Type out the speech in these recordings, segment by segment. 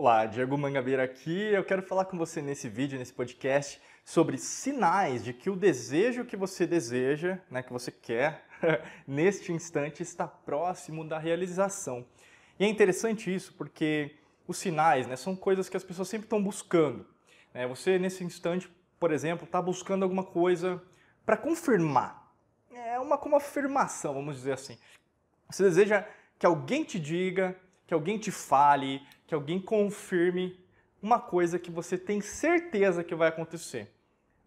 Olá, Diego Mangabeira aqui. Eu quero falar com você nesse vídeo, nesse podcast, sobre sinais de que o desejo que você deseja, que você quer, neste instante está próximo da realização. E é interessante isso porque os sinais, são coisas que as pessoas sempre estão buscando. Você, nesse instante, por exemplo, está buscando alguma coisa para confirmar. É como uma afirmação, vamos dizer assim. Você deseja que alguém te diga, que alguém te fale, que alguém confirme uma coisa que você tem certeza que vai acontecer.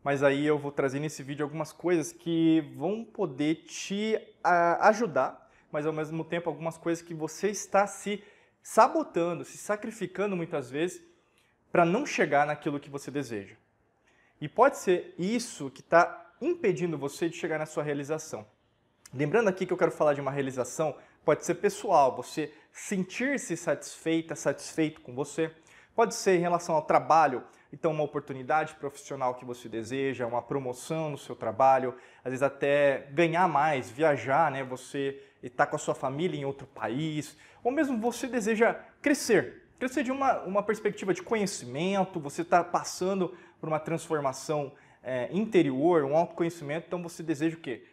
Mas aí eu vou trazer nesse vídeo algumas coisas que vão poder te ajudar, mas ao mesmo tempo algumas coisas que você está se sabotando, se sacrificando muitas vezes para não chegar naquilo que você deseja. E pode ser isso que está impedindo você de chegar na sua realização. Lembrando aqui que eu quero falar de uma realização, pode ser pessoal, você sentir-se satisfeita, satisfeito com você. Pode ser em relação ao trabalho, então uma oportunidade profissional que você deseja, uma promoção no seu trabalho, às vezes até ganhar mais, viajar, você estar com a sua família em outro país, ou mesmo você deseja crescer de uma perspectiva de conhecimento, você está passando por uma transformação interior, um autoconhecimento, então você deseja o quê?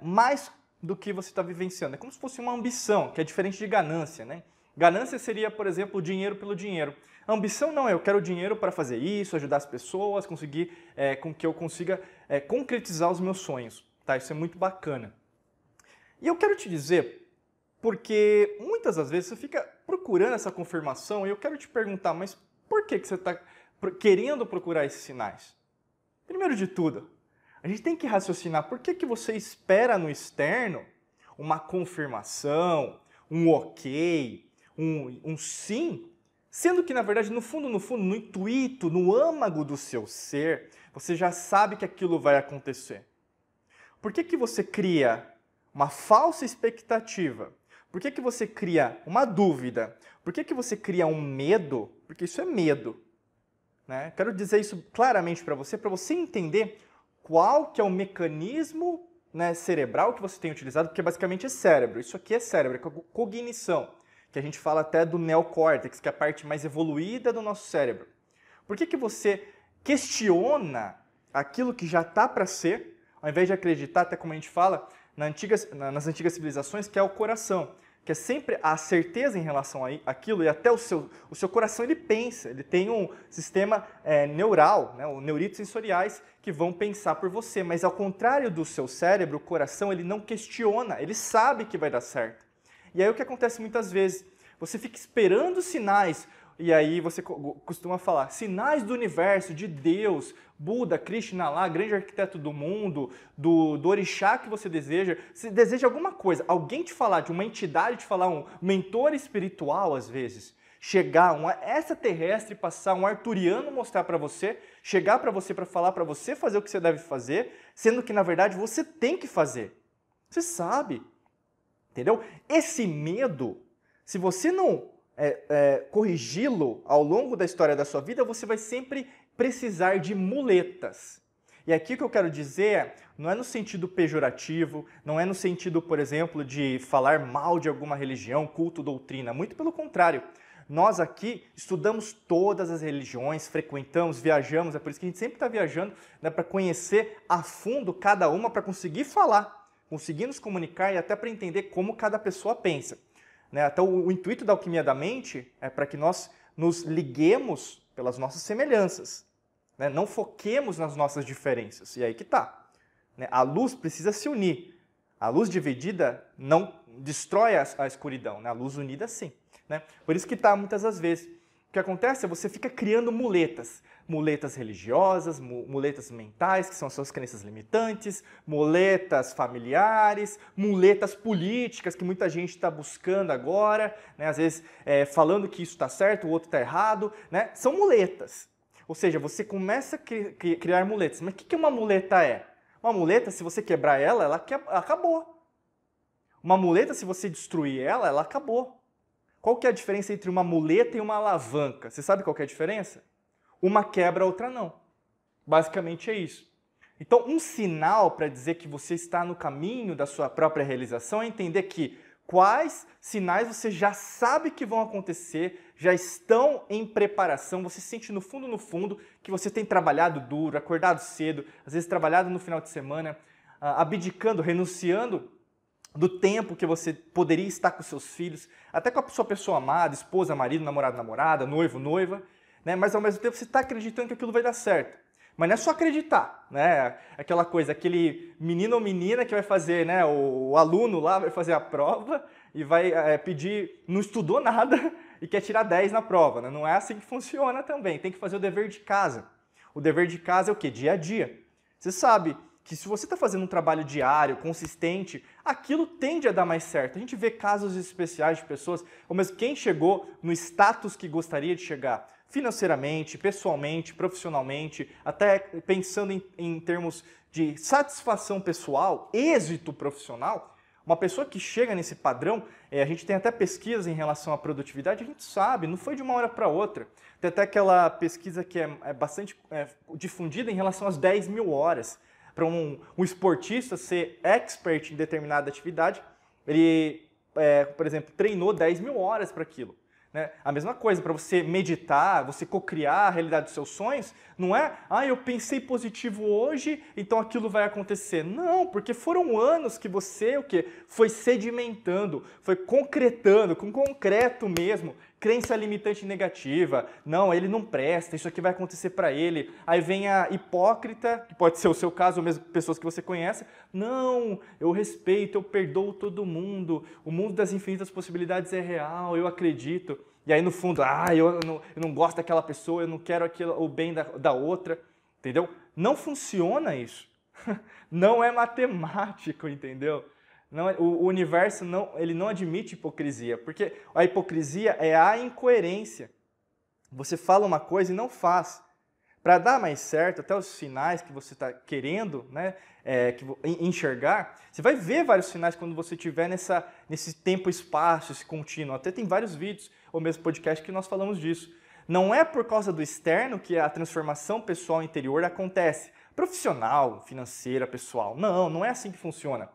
Mais do que você está vivenciando. É como se fosse uma ambição, que é diferente de ganância. Ganância seria, por exemplo, o dinheiro pelo dinheiro. A ambição não é eu quero dinheiro para fazer isso, ajudar as pessoas, conseguir com que eu consiga concretizar os meus sonhos. Tá? Isso é muito bacana. E eu quero te dizer, porque muitas das vezes você fica procurando essa confirmação e eu quero te perguntar, mas por que você está querendo procurar esses sinais? Primeiro de tudo, a gente tem que raciocinar por que você espera no externo uma confirmação, um ok, um sim, sendo que, na verdade, no fundo, no intuito, no âmago do seu ser, você já sabe que aquilo vai acontecer. Por que você cria uma falsa expectativa? Por que você cria uma dúvida? Por que você cria um medo? Porque isso é medo. Quero dizer isso claramente para você entender qual que é o mecanismo cerebral que você tem utilizado, porque basicamente é cérebro. Isso aqui é cérebro, é cognição, que a gente fala até do neocórtex, que é a parte mais evoluída do nosso cérebro. Por que você questiona aquilo que já está para ser, ao invés de acreditar, até como a gente fala, nas antigas civilizações, que é o coração, que é sempre a certeza em relação àquilo, e até o seu coração ele pensa, ele tem um sistema neural, os neuritos sensoriais que vão pensar por você, mas ao contrário do seu cérebro, o coração ele não questiona, ele sabe que vai dar certo. E aí o que acontece muitas vezes, você fica esperando sinais, e aí você costuma falar, sinais do universo, de Deus, Buda, Krishna lá, grande arquiteto do mundo, do orixá que você deseja alguma coisa, alguém te falar, de uma entidade te falar, um mentor espiritual às vezes, chegar, um extraterrestre passar, um arturiano mostrar para você, chegar para você para falar para você fazer o que você deve fazer, sendo que na verdade você tem que fazer. Você sabe, entendeu? Esse medo, se você não corrigi-lo ao longo da história da sua vida, você vai sempre precisar de muletas. E aqui o que eu quero dizer não é no sentido pejorativo, não é no sentido, por exemplo, de falar mal de alguma religião, culto, doutrina. Muito pelo contrário. Nós aqui estudamos todas as religiões, frequentamos, viajamos, é por isso que a gente sempre está viajando, para conhecer a fundo cada uma, para conseguir falar, conseguir nos comunicar e até para entender como cada pessoa pensa. Até o intuito da alquimia da mente é para que nós nos liguemos pelas nossas semelhanças. Não foquemos nas nossas diferenças. E aí que está. A luz precisa se unir. A luz dividida não destrói a escuridão. A luz unida, sim. Por isso que está muitas das vezes. O que acontece é que você fica criando muletas. Muletas religiosas, muletas mentais, que são as suas crenças limitantes, muletas familiares, muletas políticas, que muita gente está buscando agora, às vezes falando que isso está certo, o outro está errado. São muletas. Ou seja, você começa a criar muletas. Mas o que uma muleta é? Uma muleta, se você quebrar ela acabou. Uma muleta, se você destruir ela acabou. Qual que é a diferença entre uma muleta e uma alavanca? Você sabe qual que é a diferença? Uma quebra, a outra não. Basicamente é isso. Então, um sinal para dizer que você está no caminho da sua própria realização é entender que Quais sinais você já sabe que vão acontecer, já estão em preparação, você sente no fundo, que você tem trabalhado duro, acordado cedo, às vezes trabalhado no final de semana, abdicando, renunciando do tempo que você poderia estar com seus filhos, até com a sua pessoa amada, esposa, marido, namorado, namorada, noivo, noiva, né? Mas ao mesmo tempo você está acreditando que aquilo vai dar certo. Mas não é só acreditar, né? Aquela coisa, aquele menino ou menina que vai fazer, né? O aluno lá vai fazer a prova e vai pedir, não estudou nada e quer tirar 10 na prova, né? Não é assim que funciona também. Tem que fazer o dever de casa. O dever de casa é o quê? Dia a dia. Você sabe que se você está fazendo um trabalho diário, consistente, aquilo tende a dar mais certo. A gente vê casos especiais de pessoas, ou mesmo quem chegou no status que gostaria de chegar, financeiramente, pessoalmente, profissionalmente, até pensando em termos de satisfação pessoal, êxito profissional. Uma pessoa que chega nesse padrão, a gente tem até pesquisas em relação à produtividade, a gente sabe, não foi de uma hora para outra. Tem até aquela pesquisa que é bastante difundida em relação às 10 mil horas. Para um esportista ser expert em determinada atividade, ele, por exemplo, treinou 10 mil horas para aquilo. Né? A mesma coisa, para você meditar, você cocriar a realidade dos seus sonhos, não é, eu pensei positivo hoje, então aquilo vai acontecer. Não, porque foram anos que você foi sedimentando, foi concretando, com concreto mesmo, crença limitante negativa, não, ele não presta, isso aqui vai acontecer para ele. Aí vem a hipócrita, que pode ser o seu caso, ou mesmo pessoas que você conhece, não, eu respeito, eu perdoo todo mundo, o mundo das infinitas possibilidades é real, eu acredito. E aí no fundo, eu não gosto daquela pessoa, eu não quero o bem da outra, entendeu? Não funciona isso. Não é matemático, entendeu? Não, o universo ele não admite hipocrisia, porque a hipocrisia é a incoerência. Você fala uma coisa e não faz. Para dar mais certo, até os sinais que você está querendo, né, enxergar, você vai ver vários sinais quando você estiver nesse tempo-espaço, esse contínuo. Até tem vários vídeos, ou mesmo podcast, que nós falamos disso. Não é por causa do externo que a transformação pessoal interior acontece. Profissional, financeira, pessoal. Não é assim que funciona.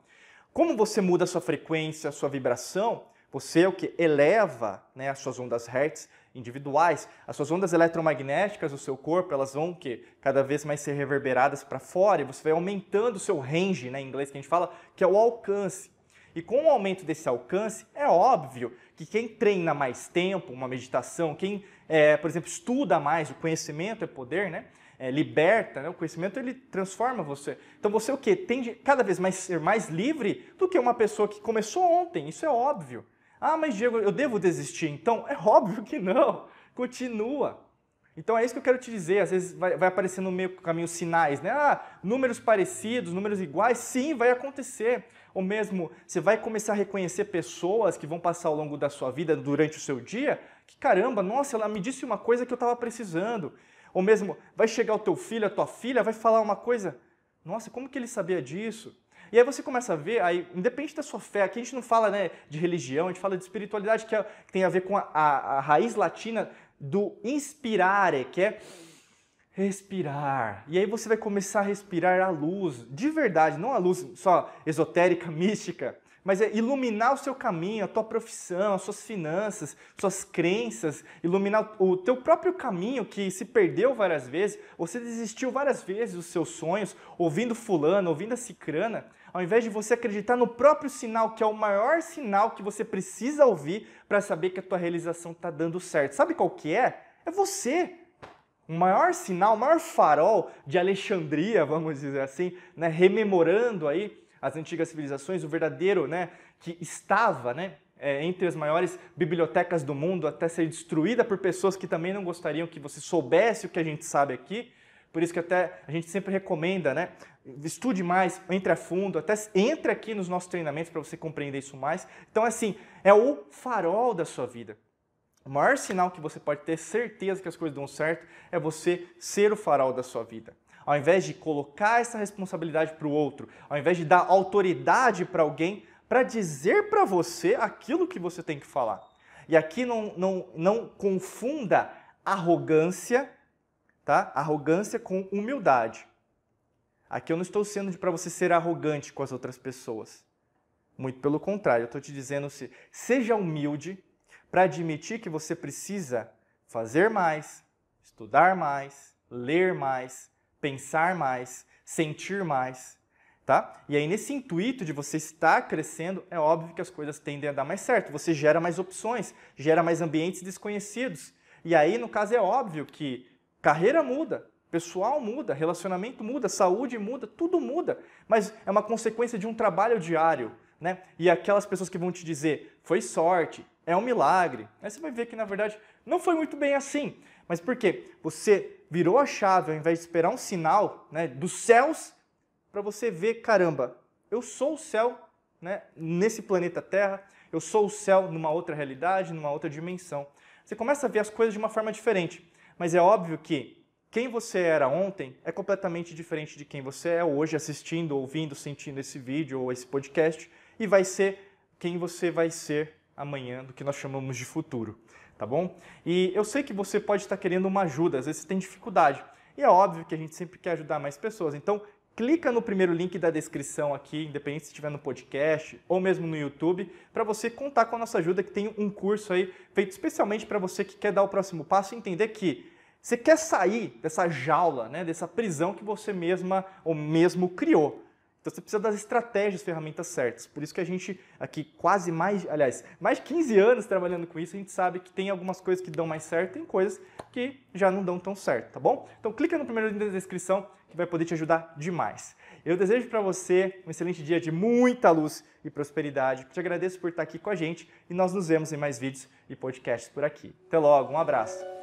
Como você muda a sua frequência, a sua vibração, você eleva, né, as suas ondas Hertz individuais, as suas ondas eletromagnéticas do seu corpo, elas vão cada vez mais ser reverberadas para fora e você vai aumentando o seu range, né, em inglês que a gente fala, que é o alcance. E com o aumento desse alcance, é óbvio que quem treina mais tempo, uma meditação, quem, por exemplo, estuda mais, o conhecimento é poder, né? Liberta, né? O conhecimento ele transforma você. Então você tende cada vez mais ser mais livre do que uma pessoa que começou ontem, isso é óbvio. Mas Diego, eu devo desistir? Então, é óbvio que não, continua. Então é isso que eu quero te dizer, às vezes vai aparecer no meio do caminho sinais, né? Números parecidos, números iguais, sim, vai acontecer. Ou mesmo, você vai começar a reconhecer pessoas que vão passar ao longo da sua vida, durante o seu dia, que caramba, nossa, ela me disse uma coisa que eu estava precisando. Ou mesmo, vai chegar o teu filho, a tua filha, vai falar uma coisa, nossa, como que ele sabia disso? E aí você começa a ver, aí, independente da sua fé, aqui a gente não fala, né, de religião, a gente fala de espiritualidade, que tem a ver com a raiz latina do inspirare, que é respirar. E aí você vai começar a respirar a luz, de verdade, não a luz só esotérica, mística, mas é iluminar o seu caminho, a tua profissão, as suas finanças, suas crenças, iluminar o teu próprio caminho que se perdeu várias vezes, você desistiu várias vezes dos seus sonhos, ouvindo fulano, ouvindo a cicrana, ao invés de você acreditar no próprio sinal, que é o maior sinal que você precisa ouvir para saber que a tua realização está dando certo. Sabe qual que é? É você. O maior sinal, o maior farol de Alexandria, vamos dizer assim, né, rememorando aí as antigas civilizações, o verdadeiro, né, que estava, né, entre as maiores bibliotecas do mundo, até ser destruída por pessoas que também não gostariam que você soubesse o que a gente sabe aqui. Por isso que até a gente sempre recomenda, né, estude mais, entre a fundo, até entre aqui nos nossos treinamentos para você compreender isso mais. Então, assim, é o farol da sua vida. O maior sinal que você pode ter certeza que as coisas dão certo é você ser o farol da sua vida. Ao invés de colocar essa responsabilidade para o outro, ao invés de dar autoridade para alguém para dizer para você aquilo que você tem que falar. E aqui não confunda arrogância, tá? Arrogância com humildade. Aqui eu não estou sendo para você ser arrogante com as outras pessoas. Muito pelo contrário, eu estou te dizendo, seja humilde para admitir que você precisa fazer mais, estudar mais, ler mais, pensar mais, sentir mais, tá? E aí nesse intuito de você estar crescendo, é óbvio que as coisas tendem a dar mais certo. Você gera mais opções, gera mais ambientes desconhecidos. E aí, no caso, é óbvio que carreira muda, pessoal muda, relacionamento muda, saúde muda, tudo muda. Mas é uma consequência de um trabalho diário, né? E aquelas pessoas que vão te dizer, foi sorte, é um milagre. Aí você vai ver que, na verdade, não foi muito bem assim. Mas por quê? Você virou a chave, ao invés de esperar um sinal, né, dos céus, para você ver, caramba, eu sou o céu, né, nesse planeta Terra, eu sou o céu numa outra realidade, numa outra dimensão. Você começa a ver as coisas de uma forma diferente. Mas é óbvio que quem você era ontem é completamente diferente de quem você é hoje, assistindo, ouvindo, sentindo esse vídeo ou esse podcast, e vai ser quem você vai ser amanhã, do que nós chamamos de futuro, tá bom? E eu sei que você pode estar querendo uma ajuda, às vezes você tem dificuldade. E é óbvio que a gente sempre quer ajudar mais pessoas. Então, clica no primeiro link da descrição aqui, independente se estiver no podcast ou mesmo no YouTube, para você contar com a nossa ajuda, que tem um curso aí feito especialmente para você que quer dar o próximo passo e entender que você quer sair dessa jaula, né, dessa prisão que você mesma ou mesmo criou. Então você precisa das estratégias, ferramentas certas. Por isso que a gente aqui mais de 15 anos trabalhando com isso, a gente sabe que tem algumas coisas que dão mais certo e tem coisas que já não dão tão certo, tá bom? Então clica no primeiro link da descrição que vai poder te ajudar demais. Eu desejo para você um excelente dia de muita luz e prosperidade. Te agradeço por estar aqui com a gente e nós nos vemos em mais vídeos e podcasts por aqui. Até logo, um abraço!